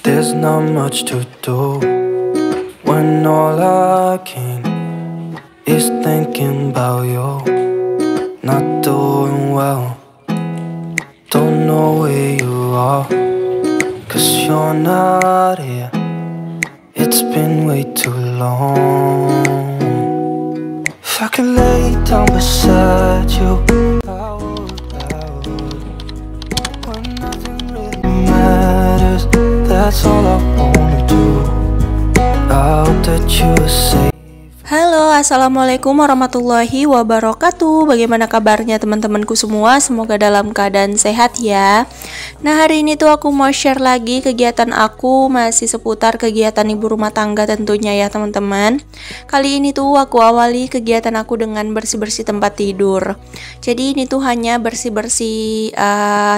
There's not much to do when all I can is thinking about you. Not doing well, don't know where you are, 'cause you're not here. It's been way too long. If I could lay down beside you, I would. When nothing really matters, that's all I wanna do. I hope that you are safe. Halo, assalamualaikum warahmatullahi wabarakatuh. Bagaimana kabarnya teman-temanku semua? Semoga dalam keadaan sehat ya. Nah, hari ini tuh aku mau share lagi kegiatan aku, masih seputar kegiatan ibu rumah tangga tentunya ya teman-teman. Kali ini tuh aku awali kegiatan aku dengan bersih-bersih tempat tidur. Jadi ini tuh hanya bersih-bersih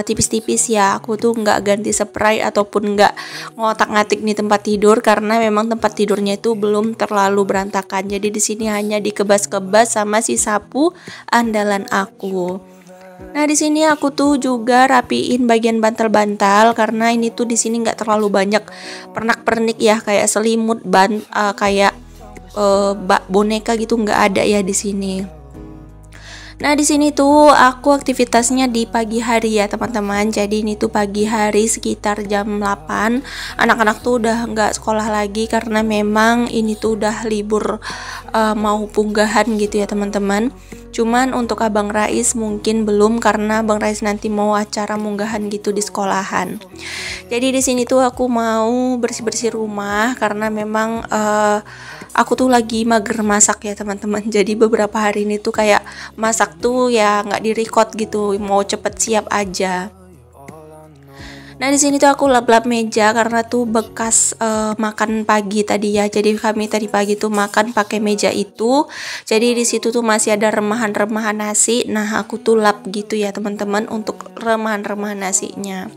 tipis-tipis ya. Aku tuh nggak ganti spray ataupun nggak ngotak-ngatik nih tempat tidur, karena memang tempat tidurnya itu belum terlalu berantakan. Jadi di sini hanya dikebas-kebas sama si sapu andalan aku. Nah, di sini aku tuh juga rapiin bagian bantal-bantal, karena ini tuh di sini nggak terlalu banyak pernak-pernik ya, kayak selimut, kayak boneka gitu nggak ada ya di sini. Nah, di sini tuh aku aktivitasnya di pagi hari ya teman-teman. Jadi ini tuh pagi hari sekitar jam 8. Anak-anak tuh udah nggak sekolah lagi karena memang ini tuh udah libur mau punggahan gitu ya teman-teman. Cuman untuk Abang Rais mungkin belum, karena Bang Rais nanti mau acara munggahan gitu di sekolahan. Jadi di sini tuh aku mau bersih-bersih rumah karena memang aku tuh lagi mager masak ya teman-teman. Jadi beberapa hari ini tuh kayak masak tuh ya nggak di-record gitu, mau cepet siap aja. Nah, di sini tuh aku lap-lap meja karena tuh bekas makan pagi tadi ya. Jadi kami tadi pagi tuh makan pakai meja itu. Jadi di situ tuh masih ada remahan-remahan nasi. Nah, aku tuh lap gitu ya teman-teman untuk remahan-remahan nasinya.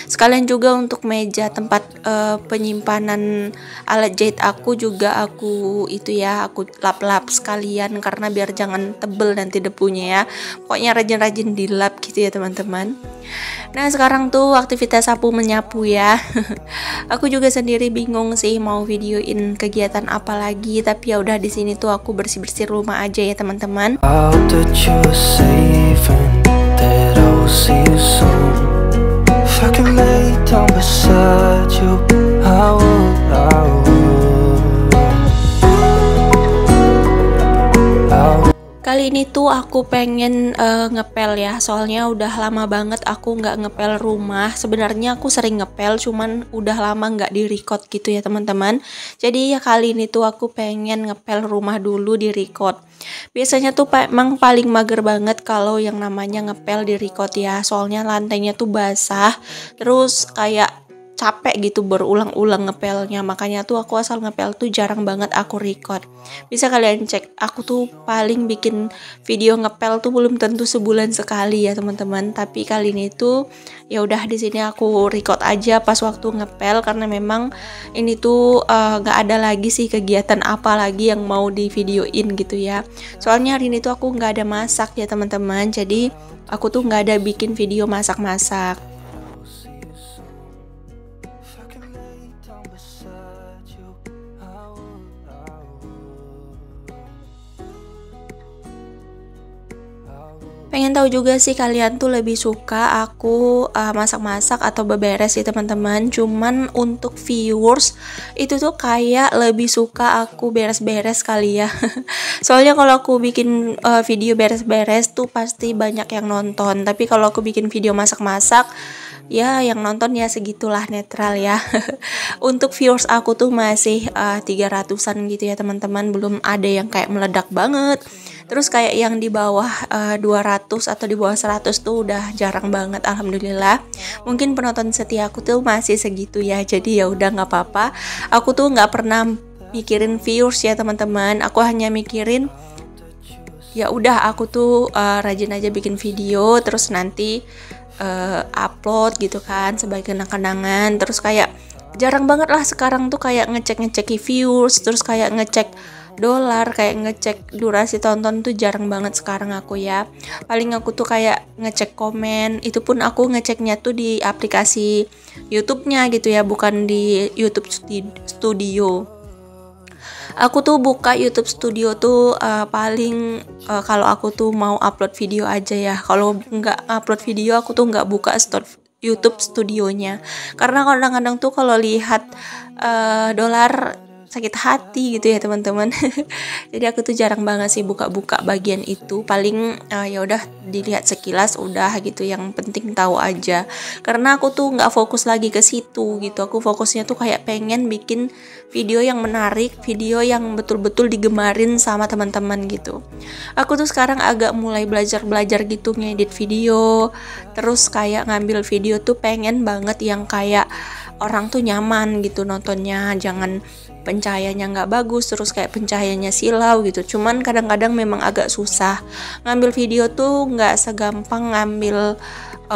Sekalian juga untuk meja tempat penyimpanan alat jahit aku juga aku lap-lap sekalian, karena biar jangan tebel nanti debunya ya. Pokoknya rajin-rajin dilap gitu ya teman-teman. Nah, sekarang tuh aktivitas sapu menyapu ya. Aku juga sendiri bingung sih mau videoin kegiatan apa lagi, tapi ya udah di sini tuh aku bersih-bersih rumah aja ya teman-teman. Kali ini tuh aku pengen ngepel ya, soalnya udah lama banget aku nggak ngepel rumah. Sebenarnya aku sering ngepel, cuman udah lama nggak di-record gitu ya teman-teman. Jadi ya kali ini tuh aku pengen ngepel rumah dulu di-record. Biasanya tuh emang paling mager banget kalau yang namanya ngepel di-record ya, soalnya lantainya tuh basah, terus kayak capek gitu berulang-ulang ngepelnya. Makanya tuh aku asal ngepel tuh jarang banget aku record. Bisa kalian cek, aku tuh paling bikin video ngepel tuh belum tentu sebulan sekali ya teman-teman. Tapi kali ini tuh ya udah di sini aku record aja pas waktu ngepel, karena memang ini tuh nggak ada lagi sih kegiatan apa lagi yang mau di videoin gitu ya. Soalnya hari ini tuh aku nggak ada masak ya teman-teman. Jadi aku tuh nggak ada bikin video masak-masak. Pengen tahu juga sih kalian tuh lebih suka aku masak-masak atau beberes sih teman-teman. Cuman untuk viewers itu tuh kayak lebih suka aku beres-beres kali ya. Soalnya kalau aku bikin video beres-beres tuh pasti banyak yang nonton. Tapi kalau aku bikin video masak-masak, ya yang nonton ya segitulah, netral ya. Untuk viewers aku tuh masih 300-an gitu ya teman-teman. Belum ada yang kayak meledak banget. Terus kayak yang di bawah 200 atau di bawah 100 tuh udah jarang banget, alhamdulillah. Mungkin penonton setia aku tuh masih segitu ya. Jadi ya udah nggak apa-apa. Aku tuh nggak pernah mikirin viewers ya teman-teman. Aku hanya mikirin ya udah aku tuh rajin aja bikin video, terus nanti upload gitu kan sebagai kenang-kenangan. Terus kayak jarang banget lah sekarang tuh kayak ngecek viewers, terus kayak ngecek dolar, kayak ngecek durasi tonton tuh jarang banget sekarang aku ya. Paling aku tuh kayak ngecek komen, itu pun aku ngeceknya tuh di aplikasi YouTube-nya gitu ya, bukan di YouTube Studio. Aku tuh buka YouTube Studio tuh paling kalau aku tuh mau upload video aja ya. Kalau nggak upload video aku tuh nggak buka YouTube Studionya, karena kadang-kadang tuh kalau lihat dolar sakit hati gitu ya teman-teman. Jadi aku tuh jarang banget sih buka-buka bagian itu. Paling ya udah dilihat sekilas udah gitu, yang penting tahu aja. Karena aku tuh nggak fokus lagi ke situ gitu. Aku fokusnya tuh kayak pengen bikin video yang menarik, video yang betul-betul digemarin sama teman-teman gitu. Aku tuh sekarang agak mulai belajar gitu ngedit video. Terus kayak ngambil video tuh pengen banget yang kayak orang tuh nyaman gitu nontonnya, jangan pencahayaannya nggak bagus, terus kayak pencahayaannya silau gitu. Cuman kadang-kadang memang agak susah ngambil video tuh, nggak segampang ngambil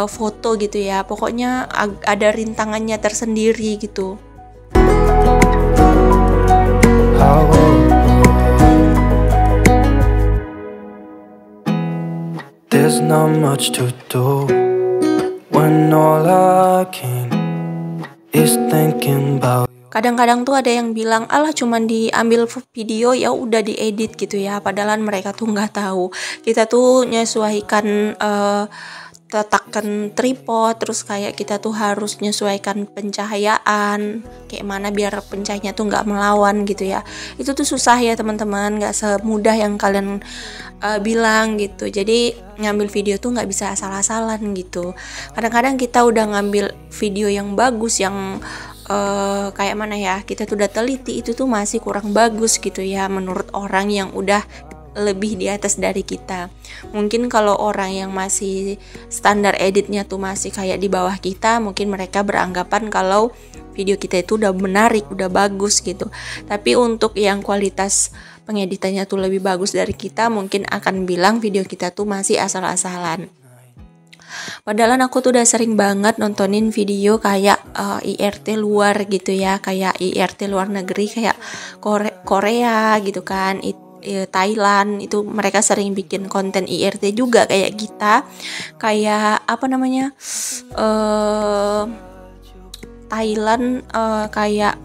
foto gitu ya. Pokoknya ada rintangannya tersendiri gitu. There's not much to do when all I can is thinking about. Kadang-kadang tuh ada yang bilang, alah cuman diambil video ya udah diedit gitu ya. Padahal mereka tuh nggak tahu. Kita tuh nyesuaikan letakkan tripod, terus kayak kita tuh harus nyesuaikan pencahayaan kayak mana biar pencahayanya tuh nggak melawan gitu ya. Itu tuh susah ya teman-teman, nggak semudah yang kalian bilang gitu. Jadi ngambil video tuh nggak bisa asal-asalan gitu. Kadang-kadang kita udah ngambil video yang bagus, yang kayak mana ya, kita tuh udah teliti, itu tuh masih kurang bagus gitu ya menurut orang yang udah lebih di atas dari kita. Mungkin kalau orang yang masih standar editnya tuh masih kayak di bawah kita, mungkin mereka beranggapan kalau video kita itu udah menarik, udah bagus gitu. Tapi untuk yang kualitas pengeditannya tuh lebih bagus dari kita, mungkin akan bilang video kita tuh masih asal-asalan. Padahal aku tuh udah sering banget nontonin video kayak IRT luar gitu ya, kayak IRT luar negeri, kayak Korea gitu kan, Thailand, itu mereka sering bikin konten IRT juga kayak kita, kayak apa namanya, Thailand, kayak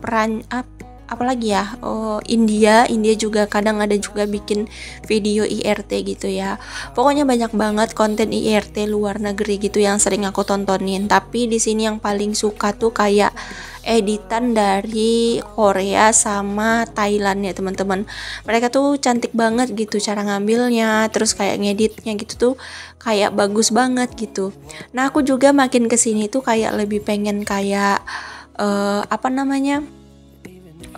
apalagi ya, India juga kadang ada juga bikin video IRT gitu ya. Pokoknya banyak banget konten IRT luar negeri gitu yang sering aku tontonin. Tapi di sini yang paling suka tuh kayak editan dari Korea sama Thailand ya teman-teman. Mereka tuh cantik banget gitu cara ngambilnya, terus kayak ngeditnya gitu tuh kayak bagus banget gitu. Nah aku juga makin kesini tuh kayak lebih pengen kayak apa namanya,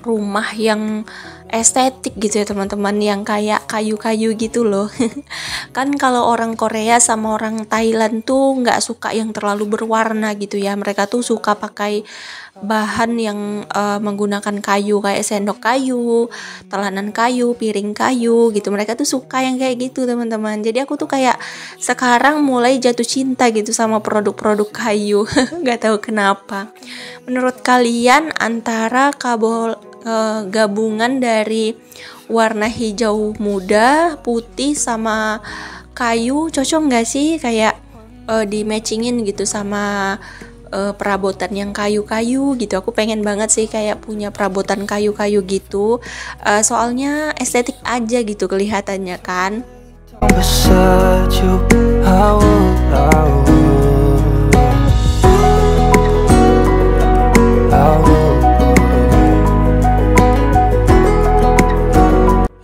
rumah yang estetik gitu ya teman-teman, yang kayak kayu-kayu gitu loh. Kan kalau orang Korea sama orang Thailand tuh nggak suka yang terlalu berwarna gitu ya, mereka tuh suka pakai bahan yang menggunakan kayu, kayak sendok kayu, telanan kayu, piring kayu gitu. Mereka tuh suka yang kayak gitu teman-teman. Jadi aku tuh kayak sekarang mulai jatuh cinta gitu sama produk-produk kayu. Nggak tahu kenapa. Menurut kalian antara gabungan dari warna hijau muda, putih sama kayu cocok nggak sih, kayak di matchingin gitu sama perabotan yang kayu-kayu gitu. Aku pengen banget sih kayak punya perabotan kayu-kayu gitu, soalnya estetik aja gitu kelihatannya kan. Beside you,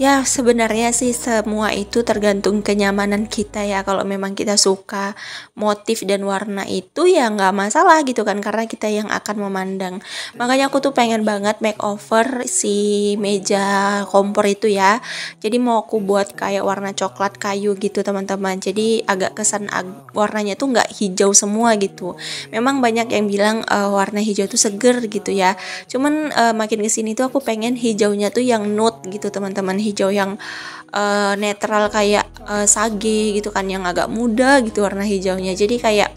Ya sebenarnya sih semua itu tergantung kenyamanan kita ya. Kalau memang kita suka motif dan warna itu ya nggak masalah gitu kan, karena kita yang akan memandang. Makanya aku tuh pengen banget makeover si meja kompor itu ya. Jadi mau aku buat kayak warna coklat kayu gitu teman-teman. Jadi agak kesan warnanya tuh nggak hijau semua gitu. Memang banyak yang bilang warna hijau tuh seger gitu ya. Cuman makin kesini tuh aku pengen hijaunya tuh yang nude gitu teman-teman, hijau yang netral kayak sage gitu kan, yang agak muda gitu warna hijaunya. Jadi kayak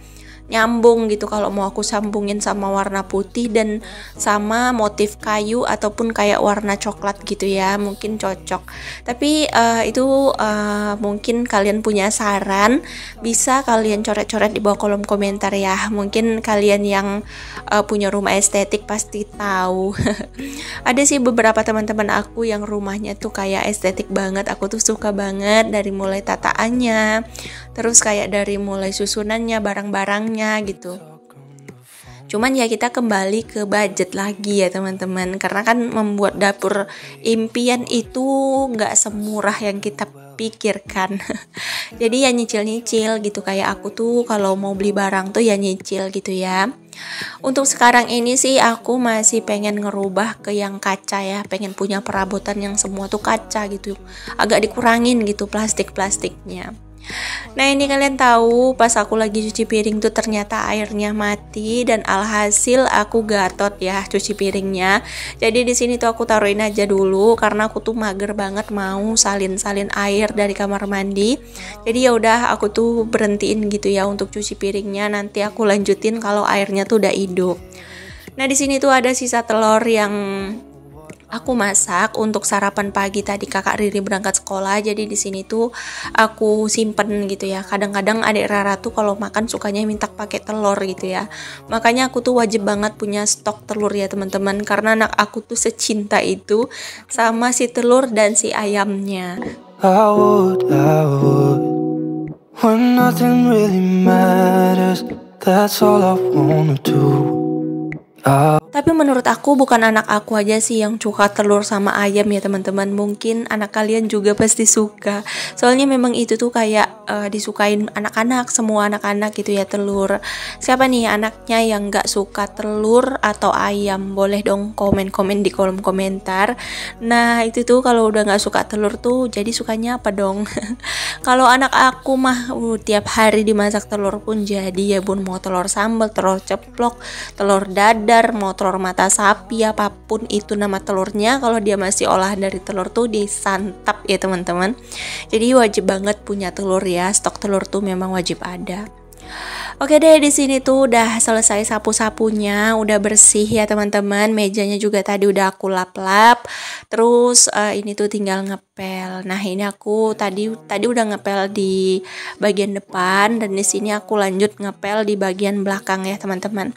nyambung gitu kalau mau aku sambungin sama warna putih dan sama motif kayu ataupun kayak warna coklat gitu ya, mungkin cocok. Tapi itu mungkin kalian punya saran, bisa kalian coret-coret di bawah kolom komentar ya. Mungkin kalian yang punya rumah estetik pasti tahu. Ada sih beberapa teman-teman aku yang rumahnya tuh kayak estetik banget, aku tuh suka banget dari mulai tataannya, terus kayak dari mulai susunannya, barang-barangnya gitu. Cuman ya kita kembali ke budget lagi ya teman-teman, karena kan membuat dapur impian itu nggak semurah yang kita pikirkan. Jadi ya nyicil-nyicil gitu, kayak aku tuh kalau mau beli barang tuh ya nyicil gitu ya. Untuk sekarang ini sih aku masih pengen ngerubah ke yang kaca ya, pengen punya perabotan yang semua tuh kaca gitu, agak dikurangin gitu plastik-plastiknya. Nah ini kalian tahu pas aku lagi cuci piring tuh ternyata airnya mati dan alhasil aku gatot ya cuci piringnya. Jadi di sini tuh aku taruhin aja dulu karena aku tuh mager banget mau salin-salin air dari kamar mandi. Jadi ya udah aku tuh berhentiin gitu ya untuk cuci piringnya, nanti aku lanjutin kalau airnya tuh udah hidup. Nah di sini tuh ada sisa telur yang aku masak untuk sarapan pagi tadi kakak Riri berangkat sekolah. Jadi di sini tuh aku simpen gitu ya. Kadang-kadang adik Rara tuh kalau makan sukanya minta pakai telur gitu ya. Makanya aku tuh wajib banget punya stok telur ya teman-teman, karena anak aku tuh secinta itu sama si telur dan si ayamnya. I would, when nothing really matters, that's all I wanna do. Tapi menurut aku bukan anak aku aja sih yang suka telur sama ayam ya teman-teman, mungkin anak kalian juga pasti suka. Soalnya memang itu tuh kayak disukain anak-anak, semua anak-anak gitu ya telur. Siapa nih anaknya yang gak suka telur atau ayam? Boleh dong komen-komen di kolom komentar. Nah itu tuh kalau udah gak suka telur tuh jadi sukanya apa dong? Kalau anak aku mah tiap hari dimasak telur pun jadi ya bun, mau telur sambal, telur ceplok, telur dadar, mau telur mata sapi, apapun itu nama telurnya, kalau dia masih olah dari telur tuh disantap ya teman-teman. Jadi wajib banget punya telur ya, stok telur tuh memang wajib ada. Oke deh, di sini tuh udah selesai sapu-sapunya, udah bersih ya teman-teman. Mejanya juga tadi udah aku lap-lap. Terus ini tuh tinggal ngepel. Nah ini aku tadi udah ngepel di bagian depan dan di sini aku lanjut ngepel di bagian belakang ya teman-teman.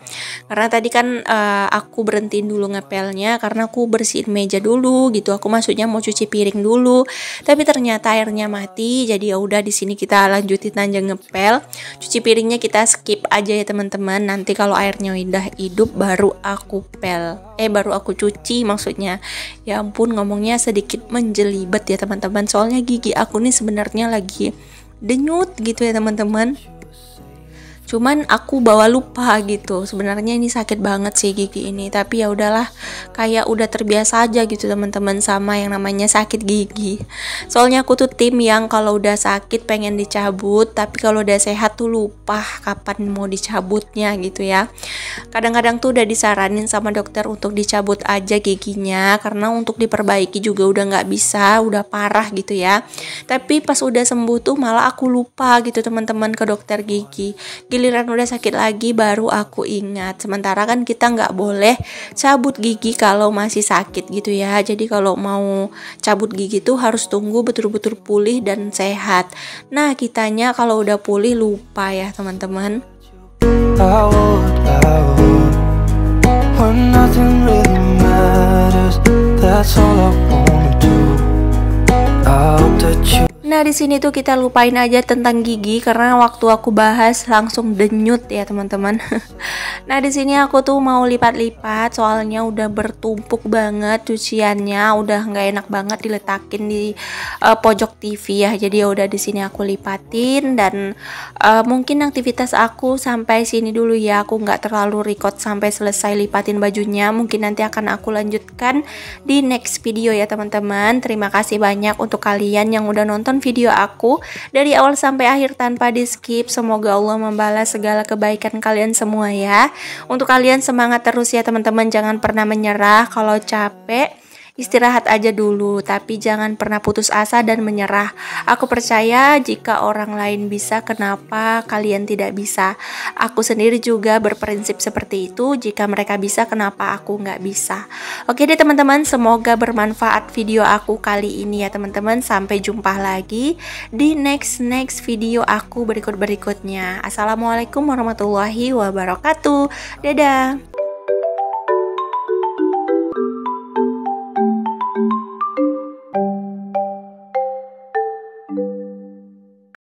Karena tadi kan aku berhentiin dulu ngepelnya karena aku bersihin meja dulu gitu. Aku maksudnya mau cuci piring dulu, tapi ternyata airnya mati. Jadi ya udah di sini kita lanjutin aja ngepel. Cuci piringnya kita skip aja ya teman-teman. Nanti kalau airnya udah hidup baru aku baru aku cuci maksudnya. Ya ampun ngomongnya sedikit menjelibet ya teman-teman. Soalnya gigi aku nih sebenarnya lagi denyut gitu ya teman-teman. Cuman aku bawa lupa gitu. Sebenarnya ini sakit banget sih gigi ini, tapi ya udahlah, kayak udah terbiasa aja gitu teman-teman sama yang namanya sakit gigi. Soalnya aku tuh tim yang kalau udah sakit pengen dicabut, tapi kalau udah sehat tuh lupa kapan mau dicabutnya gitu ya. Kadang-kadang tuh udah disaranin sama dokter untuk dicabut aja giginya karena untuk diperbaiki juga udah nggak bisa, udah parah gitu ya. Tapi pas udah sembuh tuh malah aku lupa gitu teman-teman ke dokter gigi. Giliran udah sakit lagi baru aku ingat. Sementara kan kita nggak boleh cabut gigi kalau masih sakit gitu ya. Jadi kalau mau cabut gigi tuh harus tunggu betul-betul pulih dan sehat. Nah kitanya kalau udah pulih lupa ya teman-teman. I would, when nothing really matters, that's all I wanna do. I hope that you. Nah di sini tuh kita lupain aja tentang gigi karena waktu aku bahas langsung denyut ya teman-teman. Nah di sini aku tuh mau lipat-lipat soalnya udah bertumpuk banget cuciannya, udah nggak enak banget diletakin di pojok TV ya. Jadi ya udah di sini aku lipatin dan mungkin aktivitas aku sampai sini dulu ya. Aku nggak terlalu record sampai selesai lipatin bajunya. Mungkin nanti akan aku lanjutkan di next video ya teman-teman. Terima kasih banyak untuk kalian yang udah nonton video aku dari awal sampai akhir tanpa di skip. Semoga Allah membalas segala kebaikan kalian semua ya. Untuk kalian semangat terus ya teman-teman, jangan pernah menyerah. Kalau capek istirahat aja dulu, tapi jangan pernah putus asa dan menyerah. Aku percaya jika orang lain bisa, kenapa kalian tidak bisa? Aku sendiri juga berprinsip seperti itu, jika mereka bisa, kenapa aku nggak bisa? Oke deh teman-teman, semoga bermanfaat video aku kali ini ya teman-teman. Sampai jumpa lagi di next video aku berikutnya. Assalamualaikum warahmatullahi wabarakatuh. Dadah.